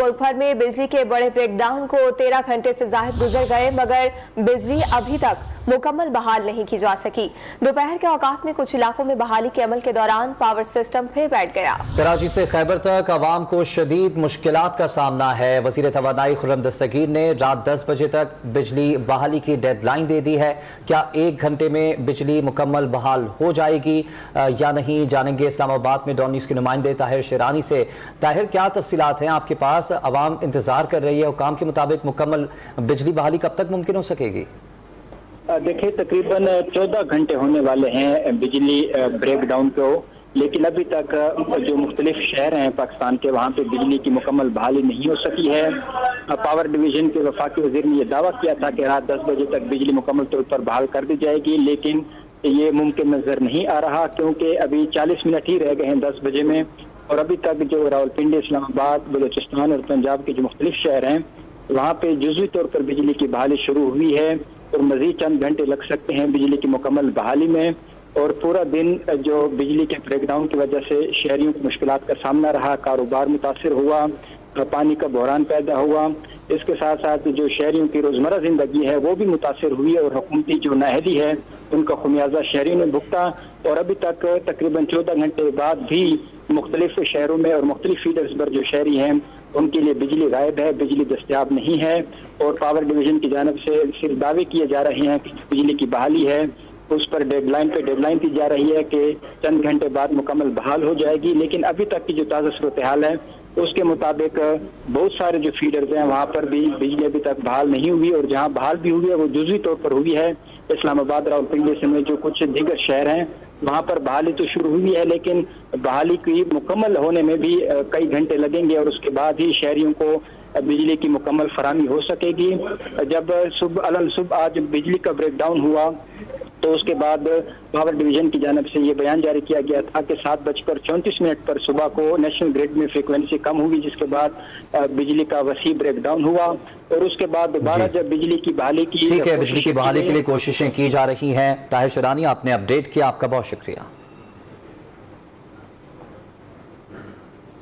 मुल्क भर में बिजली के बड़े ब्रेकडाउन को 13 घंटे से ज्यादा गुजर गए, मगर बिजली अभी तक मुकम्मल बहाल नहीं की जा सकी। दोपहर के औकात में कुछ इलाकों में बहाली के अमल के दौरान पावर सिस्टम फिर बैठ गया। कराची से खैबर तक आवाम को शदीद मुश्किलात का सामना है। वज़ीर तवानाई खुर्रम दस्तगीर ने रात 10 बजे तक बिजली बहाली की डेडलाइन दे दी है। क्या 1 घंटे में बिजली मुकम्मल बहाल हो जाएगी या नहीं, जानेंगे इस्लामाबाद में डॉन न्यूज़ के नुमाइंदे ताहिर शेरानी से। ताहिर, क्या तफसीलात हैं आपके पास? आवाम इंतजार कर रही है, हुकाम के मुताबिक मुकम्मल बिजली बहाली कब तक मुमकिन हो सकेगी? देखिए, तकरीबन 14 घंटे होने वाले हैं बिजली ब्रेकडाउन को, लेकिन अभी तक जो मुख्तलिफ शहर हैं पाकिस्तान के, वहाँ पे बिजली की मुकम्मल बहाली नहीं हो सकी है। पावर डिवीजन के वफाकी वज़ीर ने यह दावा किया था कि रात 10 बजे तक बिजली मुकम्मल तौर पर बहाल कर दी जाएगी, लेकिन ये मुमकिन नजर नहीं आ रहा, क्योंकि अभी 40 मिनट ही रह गए हैं 10 बजे में, और अभी तक जो रावलपिंडी, इस्लामाबाद, बलूचिस्तान और पंजाब के जो मुख्तलिफ शहर हैं, वहाँ पे जुज़वी तौर पर बिजली की बहाली शुरू हुई है और मजीद चंद घंटे लग सकते हैं बिजली की मुकम्मल बहाली में। और पूरा दिन जो बिजली के ब्रेकडाउन की वजह से शहरियों को मुश्किलात का सामना रहा, कारोबार मुतासर हुआ, पानी का बहरान पैदा हुआ, इसके साथ साथ जो शहरियों की रोज़मर्रा ज़िंदगी है वो भी मुतासर हुई और हुकूमती जो नाअहली है उनका खमियाजा शहरियों ने भुगता। और अभी तक तकरीबन 14 घंटे बाद भी मुख्तलिफ शहरों में और मुख्तलिफ फीडर्स पर जो शहरी हैं उनके लिए बिजली गायब है, बिजली दस्तयाब नहीं है। और पावर डिवीजन की जानिब से सिर्फ दावे किए जा रहे हैं कि बिजली की बहाली है, उस पर डेडलाइन दी जा रही है कि चंद घंटे बाद मुकम्मल बहाल हो जाएगी। लेकिन अभी तक की जो ताज़ा सूरत हाल है उसके मुताबिक बहुत सारे जो फीडर्स हैं वहाँ पर भी बिजली अभी तक बहाल नहीं हुई, और जहाँ बहाल भी हुई है वो जुज़वी तौर पर हुई है। इस्लामाबाद, रावलपिंडी समेत जो कुछ दीगर शहर हैं वहाँ पर बहाली तो शुरू हुई है, लेकिन बहाली की मुकम्मल होने में भी कई घंटे लगेंगे और उसके बाद ही शहरियों को बिजली की मुकम्मल फराहमी हो सकेगी। जब सुबह आज बिजली का ब्रेकडाउन हुआ तो उसके बाद पावर डिवीजन की जानिब से ये बयान जारी किया गया था कि 7:34 पर सुबह को नेशनल ग्रिड में फ्रीक्वेंसी कम हुई, जिसके बाद बिजली का वसी ब्रेकडाउन हुआ। और उसके बाद दोबारा जब बिजली की बहाली की ठीक है, बिजली की बहाली के लिए कोशिशें की जा रही हैं। ताहिर शेरानी, आपने अपडेट किया, आपका बहुत शुक्रिया।